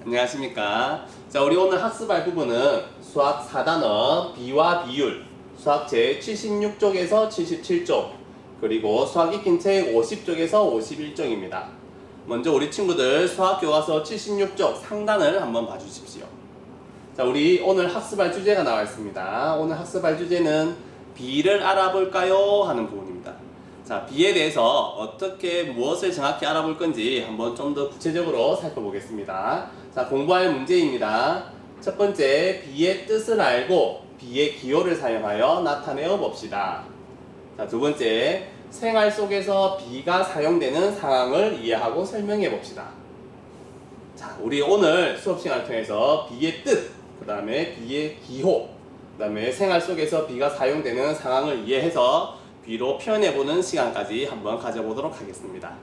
안녕하십니까. 자, 우리 오늘 학습할 부분은 수학 4단원 비와 비율, 수학 제 76쪽에서 77쪽, 그리고 수학 익힌 책 50쪽에서 51쪽입니다. 먼저 우리 친구들 수학 교과서 76쪽 상단을 한번 봐주십시오. 자, 우리 오늘 학습할 주제가 나와 있습니다. 오늘 학습할 주제는 비를 알아볼까요? 하는 부분입니다. 자, 비에 대해서 어떻게 무엇을 정확히 알아볼 건지 한번 좀 더 구체적으로 살펴보겠습니다. 자, 공부할 문제입니다. 첫 번째, 비의 뜻을 알고 비의 기호를 사용하여 나타내어 봅시다. 자, 두 번째, 생활 속에서 비가 사용되는 상황을 이해하고 설명해 봅시다. 자, 우리 오늘 수업 시간을 통해서 비의 뜻, 그 다음에 비의 기호, 그 다음에 생활 속에서 비가 사용되는 상황을 이해해서 비로 표현해보는 시간까지 한번 가져보도록 하겠습니다.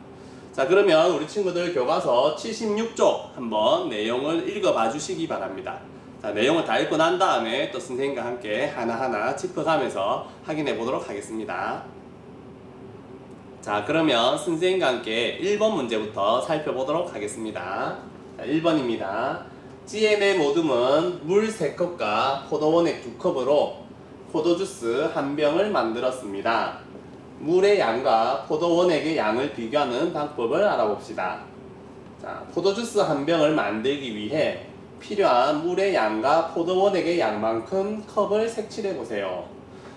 자, 그러면 우리 친구들 교과서 76쪽 한번 내용을 읽어봐 주시기 바랍니다. 자, 내용을 다 읽고 난 다음에 또 선생님과 함께 하나하나 짚어가면서 확인해 보도록 하겠습니다. 자, 그러면 선생님과 함께 1번 문제부터 살펴보도록 하겠습니다. 자, 1번입니다. GM의 모듬은 물 3컵과 포도원액 2컵으로 포도주스 1병을 만들었습니다. 물의 양과 포도원액의 양을 비교하는 방법을 알아봅시다. 자, 포도주스 1병을 만들기 위해 필요한 물의 양과 포도원액의 양만큼 컵을 색칠해 보세요.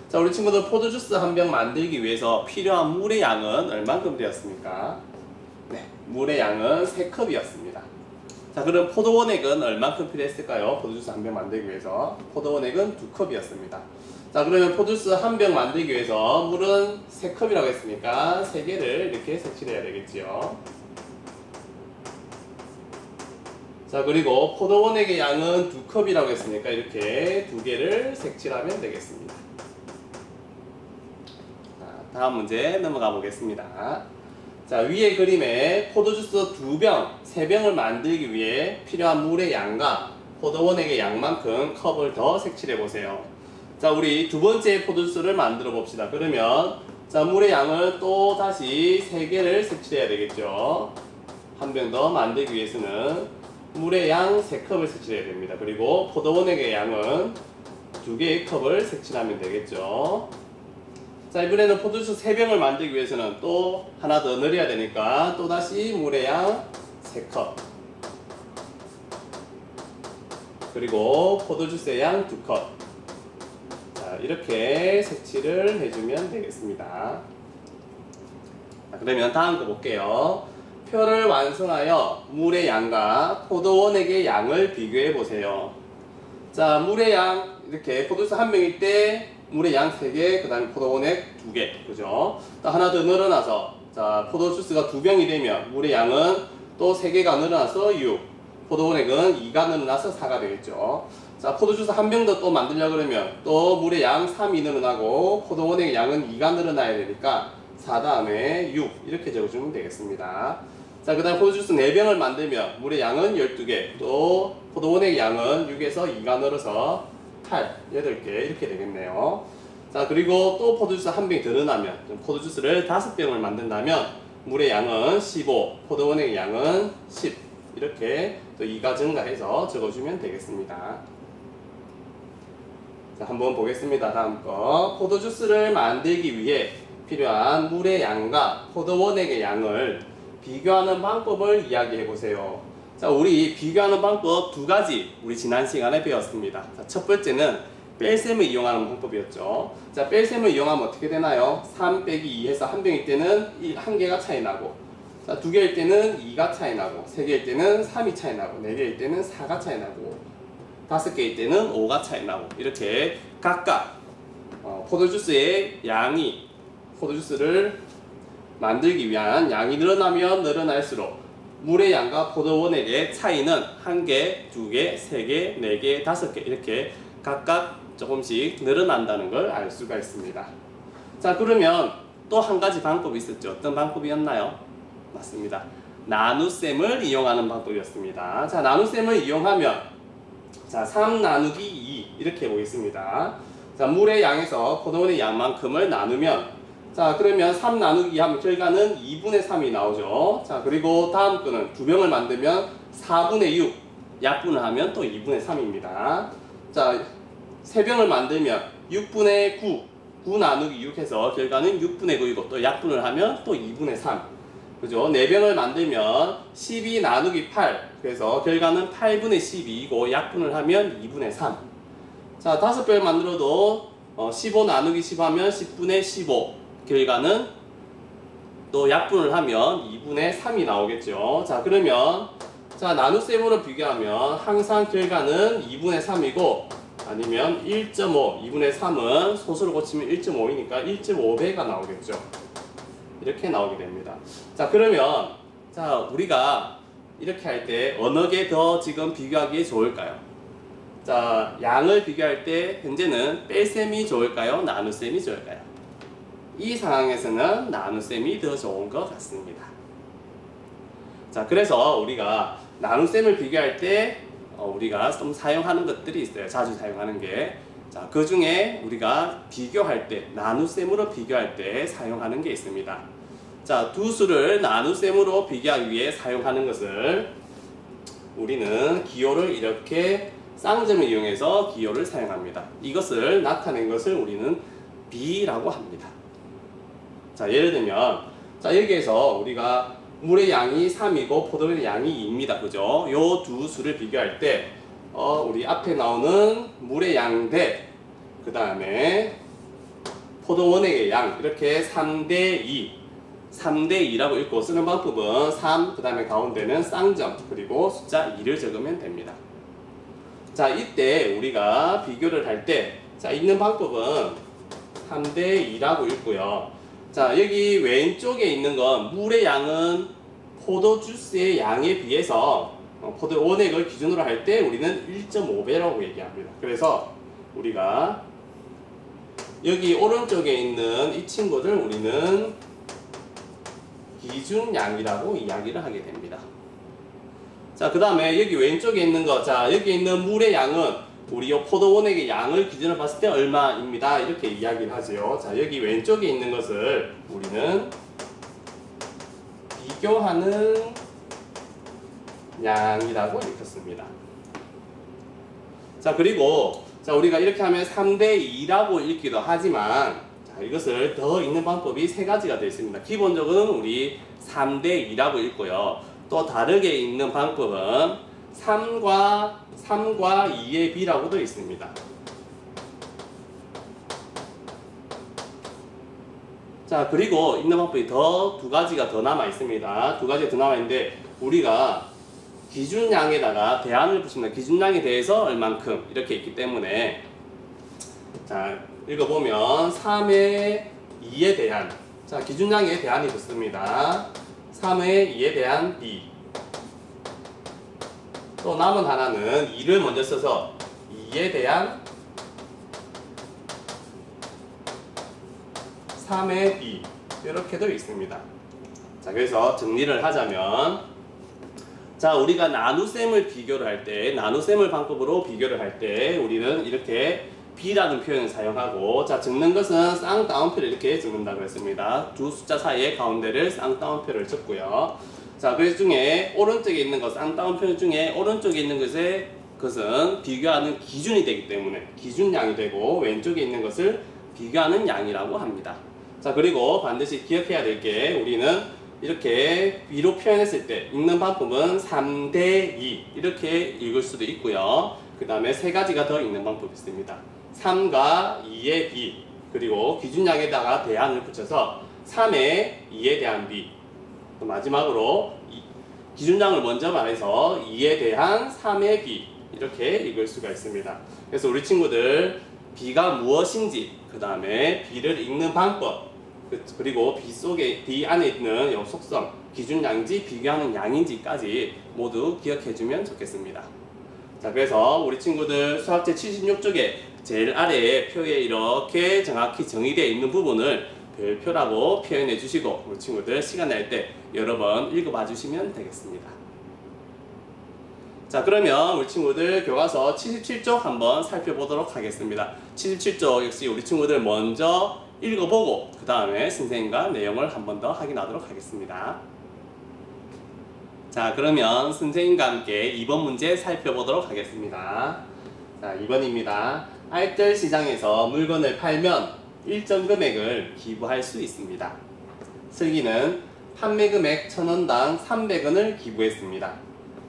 자, 우리 친구들 포도주스 1병 만들기 위해서 필요한 물의 양은 얼만큼 되었습니까? 네, 물의 양은 3컵이었습니다. 자, 그럼 포도원액은 얼만큼 필요했을까요? 포도주스 1병 만들기 위해서 포도원액은 2컵이었습니다. 자, 그러면 포도주스 1병 만들기 위해서 물은 3컵이라고 했으니까 3개를 이렇게 색칠해야 되겠지요. 자, 그리고 포도원액의 양은 2컵이라고 했으니까 이렇게 2개를 색칠하면 되겠습니다. 자, 다음 문제 넘어가 보겠습니다. 자, 위의 그림에 포도주스 2병, 3병을 만들기 위해 필요한 물의 양과 포도원액의 양만큼 컵을 더 색칠해 보세요. 자, 우리 두 번째 포도주스를 만들어 봅시다. 그러면 자, 물의 양을 또 다시 3개를 색칠해야 되겠죠. 1병 더 만들기 위해서는 물의 양 3컵을 색칠해야 됩니다. 그리고 포도원액의 양은 2개의 컵을 색칠하면 되겠죠. 자, 이번에는 포도주스 3병을 만들기 위해서는 또 하나 더 넣어야 되니까 또다시 물의 양 3컵, 그리고 포도주스의 양 2컵. 자, 이렇게 색칠을 해주면 되겠습니다. 자, 그러면 다음 거 볼게요. 표를 완성하여 물의 양과 포도원액의 양을 비교해 보세요. 자, 물의 양 이렇게 포도주스 1병일 때 물의 양 3개, 그 다음에 포도원액 2개, 그죠? 또 하나 더 늘어나서 자, 포도주스가 2병이 되면 물의 양은 또 3개가 늘어나서 6, 포도원액은 2가 늘어나서 4가 되겠죠. 자, 포도주스 1병 더 또 만들려고 그러면 또 물의 양 3이 늘어나고 포도원액의 양은 2가 늘어나야 되니까 4 다음에 6 이렇게 적어주면 되겠습니다. 자, 그 다음 포도주스 4병을 만들면 물의 양은 12개, 또 포도원액의 양은 6에서 2가 늘어서 8, 8개 이렇게 되겠네요. 자, 그리고 또 포도주스 1병이 더 늘어나면 포도주스를 5병을 만든다면 물의 양은 15, 포도원액의 양은 10 이렇게 또 2가 증가해서 적어주면 되겠습니다. 자, 한번 보겠습니다. 다음 거. 포도주스를 만들기 위해 필요한 물의 양과 포도원액의 양을 비교하는 방법을 이야기해 보세요. 자, 우리 비교하는 방법 2가지 우리 지난 시간에 배웠습니다. 자, 첫 번째는 뺄셈을 이용하는 방법이었죠. 자, 뺄셈을 이용하면 어떻게 되나요? 3 빼기 2 해서 1병일 때는 1개가 차이 나고, 자, 2개일 때는 2가 차이 나고, 3개일 때는 3이 차이 나고, 4개일 때는 4가 차이 나고, 5개일 때는 5가 차이 나고, 이렇게 각각 포도주스의 양이, 포도주스를 만들기 위한 양이 늘어나면 늘어날수록 물의 양과 포도원액의 차이는 1개, 2개, 3개, 4개, 5개 이렇게 각각 조금씩 늘어난다는 걸 알 수가 있습니다. 자, 그러면 또 한 가지 방법이 있었죠. 어떤 방법이었나요? 맞습니다. 나눗셈을 이용하는 방법이었습니다. 자, 나눗셈을 이용하면 자, 3 나누기 2 이렇게 보겠습니다. 자, 물의 양에서 포도원의 양만큼을 나누면 자, 그러면 3 나누기 하면 결과는 2분의 3이 나오죠. 자, 그리고 다음 거는 2병을 만들면 4분의 6, 약분을 하면 또 2분의 3입니다. 자, 3병을 만들면 6분의 9, 9 나누기 6 해서 결과는 6분의 9이고 또 약분을 하면 또 2분의 3. 그죠? 4병을 만들면 12 나누기 8, 그래서 결과는 8분의 12이고 약분을 하면 2분의 3. 자, 5병을 만들어도 15 나누기 10 하면 10분의 15, 결과는 또 약분을 하면 2분의 3이 나오겠죠. 자, 그러면 자, 나눗셈으로 비교하면 항상 결과는 2분의 3이고 아니면 1.5, 2분의 3은 소수를 고치면 1.5이니까 1.5배가 나오겠죠. 이렇게 나오게 됩니다. 자, 그러면 자, 우리가 이렇게 할 때 어느 게 더 지금 비교하기에 좋을까요? 자, 양을 비교할 때 현재는 뺄셈이 좋을까요? 나눗셈이 좋을까요? 이 상황에서는 나눗셈이 더 좋은 것 같습니다. 자, 그래서 우리가 나눗셈을 비교할 때 우리가 좀 사용하는 것들이 있어요. 자주 사용하는 게. 자, 그 중에 우리가 비교할 때, 나눗셈으로 비교할 때 사용하는 게 있습니다. 자, 두 수를 나눗셈으로 비교하기 위해 사용하는 것을 우리는 기호를 이렇게 쌍점을 이용해서 기호를 사용합니다. 이것을 나타낸 것을 우리는 B라고 합니다. 자, 예를 들면 자, 여기에서 우리가 물의 양이 3이고 포도원의 양이 2입니다. 그죠? 요 두 수를 비교할 때 우리 앞에 나오는 물의 양 대 그 다음에 포도원액의 양 이렇게 3대2 3대2라고 읽고 쓰는 방법은 3, 그 다음에 가운데는 쌍점 그리고 숫자 2를 적으면 됩니다. 자, 이때 우리가 비교를 할 때 자, 읽는 방법은 3대2라고 읽고요. 자, 여기 왼쪽에 있는 건 물의 양은 포도 주스의 양에 비해서 포도 원액을 기준으로 할 때 우리는 1.5배라고 얘기합니다. 그래서 우리가 여기 오른쪽에 있는 이 친구들 우리는 기준양이라고 이야기를 하게 됩니다. 자, 그 다음에 여기 왼쪽에 있는 거, 자, 여기 있는 물의 양은 우리 이 포도 원액의 양을 기준으로 봤을 때 얼마입니다. 이렇게 이야기를 하죠. 자, 여기 왼쪽에 있는 것을 우리는 비교하는 양이라고 읽었습니다. 자, 그리고 자, 우리가 이렇게 하면 3대2라고 읽기도 하지만 자, 이것을 더 읽는 방법이 세 가지가 되어 있습니다. 기본적으로는 우리 3대2라고 읽고요. 또 다르게 읽는 방법은 3과 2의 B라고도 있습니다. 자, 그리고 읽는 방법이 두 가지가 더 남아 있습니다. 두 가지가 더 남아 있는데 우리가 기준량에다가 대안을 붙입니다. 기준량에 대해서 얼만큼 이렇게 있기 때문에 자, 읽어보면 3의 2에 대한 자, 기준량에 대안이 붙습니다. 3의 2에 대한 B 또 남은 하나는 2를 먼저 써서 2에 대한 3의 B 이렇게도 있습니다. 자, 그래서 정리를 하자면 자, 우리가 나눗셈을 비교를 할 때 나눗셈을 방법으로 비교를 할 때 우리는 이렇게 B라는 표현을 사용하고 자, 적는 것은 쌍따옴표를 이렇게 적는다고 했습니다. 두 숫자 사이에 가운데를 쌍따옴표를 적고요. 자, 그 중에 오른쪽에 있는 것, 쌍따옴표 중에 오른쪽에 있는 것은 비교하는 기준이 되기 때문에 기준량이 되고 왼쪽에 있는 것을 비교하는 양이라고 합니다. 자, 그리고 반드시 기억해야 될 게 우리는 이렇게 B로 표현했을 때 읽는 방법은 3대2 이렇게 읽을 수도 있고요. 그 다음에 세 가지가 더 읽는 방법이 있습니다. 3과 2의 B 그리고 기준량에다가 대안을 붙여서 3의 2에 대한 B 또 마지막으로 기준량을 먼저 말해서 2에 대한 3의 B 이렇게 읽을 수가 있습니다. 그래서 우리 친구들 B가 무엇인지 그 다음에 B를 읽는 방법 그리고 B 안에 있는 요 속성, 기준량인지 비교하는 양인지까지 모두 기억해주면 좋겠습니다. 자, 그래서 우리 친구들 수학제 76쪽에 제일 아래에 표에 이렇게 정확히 정의되어 있는 부분을 별표라고 표현해 주시고 우리 친구들 시간 날 때 여러 번 읽어봐 주시면 되겠습니다. 자, 그러면 우리 친구들 교과서 77쪽 한번 살펴보도록 하겠습니다. 77쪽 역시 우리 친구들 먼저 읽어보고 그 다음에 선생님과 내용을 한 번 더 확인하도록 하겠습니다. 자, 그러면 선생님과 함께 2번 문제 살펴보도록 하겠습니다. 자, 2번입니다. 알뜰 시장에서 물건을 팔면 일정 금액을 기부할 수 있습니다. 슬기는 판매 금액 1,000원당 300원을 기부했습니다.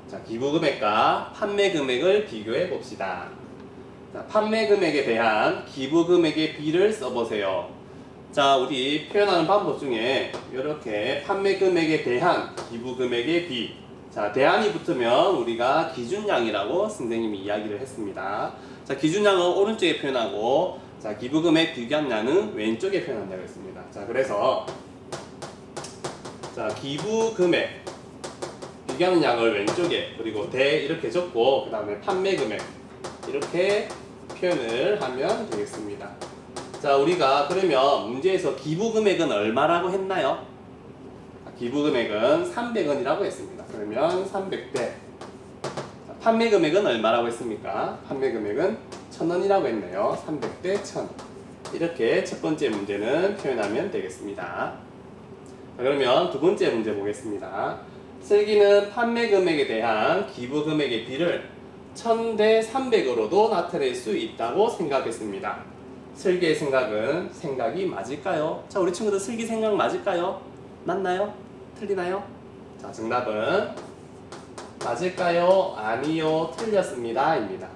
자, 기부 금액과 판매 금액을 비교해 봅시다. 자, 판매 금액에 대한 기부 금액의 비를 써보세요. 자, 우리 표현하는 방법 중에 이렇게 판매 금액에 대한 기부 금액의 비. 자, 대안이 붙으면 우리가 기준량이라고 선생님이 이야기를 했습니다. 자, 기준량은 오른쪽에 표현하고, 자, 기부 금액 비교한 양은 왼쪽에 표현한다고 했습니다. 자, 그래서 자, 기부 금액 비교하는 양을 왼쪽에, 그리고 대 이렇게 적고, 그 다음에 판매 금액 이렇게 표현을 하면 되겠습니다. 자, 우리가 그러면 문제에서 기부 금액은 얼마라고 했나요? 기부 금액은 300원이라고 했습니다. 그러면 300대 판매 금액은 얼마라고 했습니까? 판매 금액은 1,000원이라고 했네요. 300대 1,000. 이렇게 첫 번째 문제는 표현하면 되겠습니다. 자, 그러면 두 번째 문제 보겠습니다. 슬기는 판매 금액에 대한 기부 금액의 비를 1000대 300으로도 나타낼 수 있다고 생각했습니다. 슬기의 생각이 맞을까요? 자, 우리 친구들 슬기 생각 맞을까요? 맞나요? 틀리나요? 자, 정답은 맞을까요? 아니요, 틀렸습니다 입니다.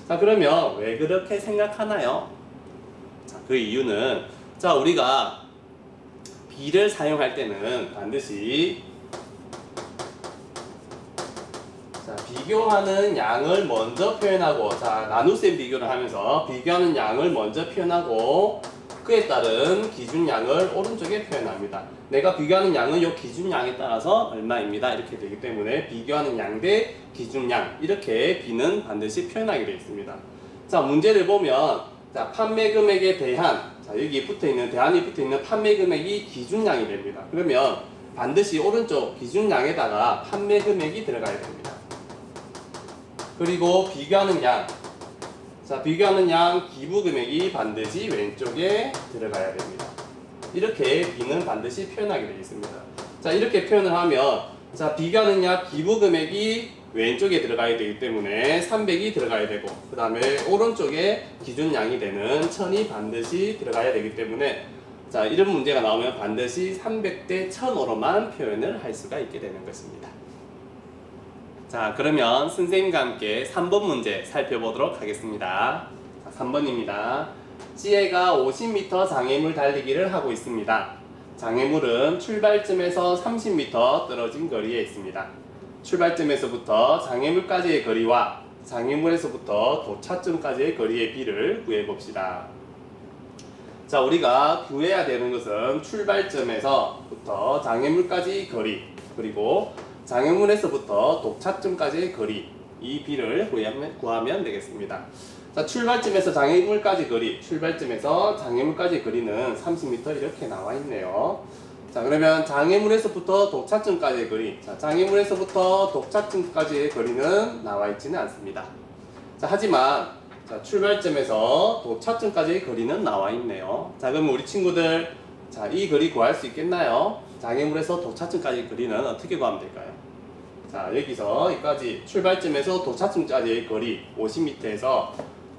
자, 그러면 왜 그렇게 생각하나요? 자, 그 이유는, 자, 우리가 비를 사용할 때는 반드시 자, 비교하는 양을 먼저 표현하고, 자, 나눗셈 비교를 하면서 비교하는 양을 먼저 표현하고 그에 따른 기준량을 오른쪽에 표현합니다. 내가 비교하는 양은 이 기준량에 따라서 얼마입니다. 이렇게 되기 때문에 비교하는 양 대 기준량, 이렇게 비는 반드시 표현하게 되어 있습니다. 자, 문제를 보면, 자, 판매 금액에 대한, 자, 여기 붙어있는, 대안이 붙어있는 판매 금액이 기준량이 됩니다. 그러면 반드시 오른쪽 기준량에다가 판매 금액이 들어가야 됩니다. 그리고 비교하는 양, 자, 비교하는 양 기부 금액이 반드시 왼쪽에 들어가야 됩니다. 이렇게 비는 반드시 표현하게 되어 있습니다. 자, 이렇게 표현을 하면, 자, 비교하는 양 기부 금액이 왼쪽에 들어가야 되기 때문에 300이 들어가야 되고, 그 다음에 오른쪽에 기준량이 되는 1000이 반드시 들어가야 되기 때문에, 자, 이런 문제가 나오면 반드시 300대 1000으로만 표현을 할 수가 있게 되는 것입니다. 자, 그러면 선생님과 함께 3번 문제 살펴보도록 하겠습니다. 자, 3번입니다. 지혜가 50m 장애물 달리기를 하고 있습니다. 장애물은 출발점에서 30m 떨어진 거리에 있습니다. 출발점에서부터 장애물까지의 거리와 장애물에서부터 도착점까지의 거리의 비를 구해봅시다. 자, 우리가 구해야 되는 것은 출발점에서부터 장애물까지 거리, 그리고 장애물에서부터 도착점까지의 거리, 이 비를 구하면 되겠습니다. 자, 출발점에서 장애물까지 거리, 출발점에서 장애물까지 거리는 30m 이렇게 나와 있네요. 자, 그러면 장애물에서부터 도착점까지의 거리, 자, 장애물에서부터 도착점까지의 거리는 나와 있지는 않습니다. 자, 하지만 자, 출발점에서 도착점까지의 거리는 나와 있네요. 자, 그러면 우리 친구들, 자, 이 거리 구할 수 있겠나요? 장애물에서 도착점까지의 거리는 어떻게 구하면 될까요? 자, 여기서 여기까지 출발점에서 도착점까지의 거리 50m에서,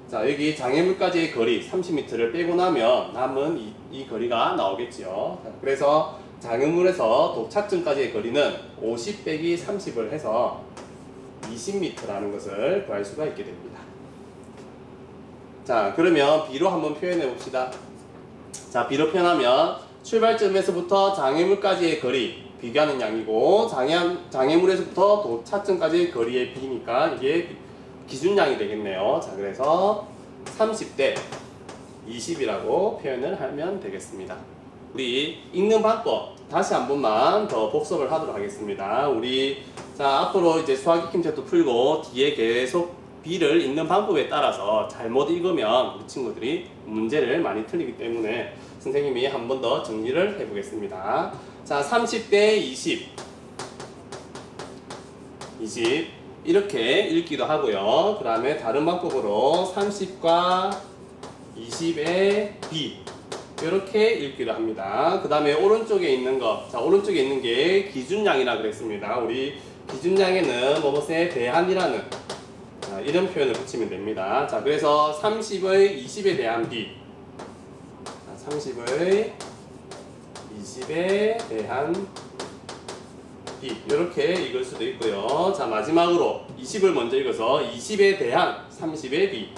자, 여기 장애물까지의 거리 30m를 빼고 나면 남은 이 거리가 나오겠지요. 자, 그래서 장애물에서 도착점까지의 거리는 50 빼기 30을 해서 20m라는 것을 구할 수가 있게 됩니다. 자, 그러면 B로 한번 표현해 봅시다. 자, B로 표현하면 출발점에서부터 장애물까지의 거리, 비교하는 양이고, 장애물에서부터 도착점까지의 거리의 B니까 이게 기준량이 되겠네요. 자, 그래서 30대 20이라고 표현을 하면 되겠습니다. 우리 읽는 방법 다시 한 번만 더 복습을 하도록 하겠습니다. 우리, 자, 앞으로 이제 수학 익힘 챕터 풀고 뒤에 계속 B를 읽는 방법에 따라서 잘못 읽으면 우리 친구들이 문제를 많이 틀리기 때문에 선생님이 한 번 더 정리를 해보겠습니다. 자, 30대 20 이렇게 읽기도 하고요. 그 다음에 다른 방법으로 30과 20의 B, 이렇게 읽기를 합니다. 그 다음에 오른쪽에 있는 거, 자 오른쪽에 있는 게 기준량이라 그랬습니다. 우리 기준량에는 뭐뭐에 대한이라는 이런 표현을 붙이면 됩니다. 자 그래서 30의 20에 대한 비, 30의 20에 대한 비 이렇게 읽을 수도 있고요. 자 마지막으로 20을 먼저 읽어서 20에 대한 30의 비,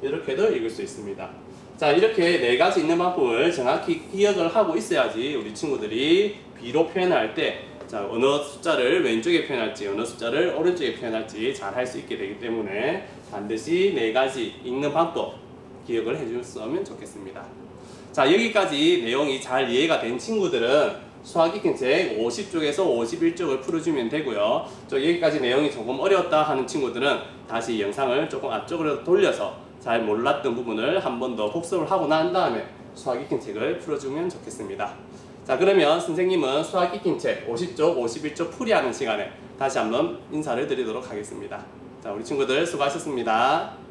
이렇게도 읽을 수 있습니다. 자 이렇게 네 가지 있는 방법을 정확히 기억을 하고 있어야지 우리 친구들이 비로 표현할 때 자 어느 숫자를 왼쪽에 표현할지 어느 숫자를 오른쪽에 표현할지 잘 할 수 있게 되기 때문에 반드시 네 가지 읽는 방법 기억을 해주셨으면 좋겠습니다. 자 여기까지 내용이 잘 이해가 된 친구들은 수학 익힌 책 50쪽에서 51쪽을 풀어주면 되고요. 여기까지 내용이 조금 어려웠다 하는 친구들은 다시 영상을 조금 앞쪽으로 돌려서 잘 몰랐던 부분을 한 번 더 복습을 하고 난 다음에 수학 익힌 책을 풀어주면 좋겠습니다. 자 그러면 선생님은 수학 익힌 책 50쪽, 51쪽 풀이하는 시간에 다시 한번 인사를 드리도록 하겠습니다. 자 우리 친구들 수고하셨습니다.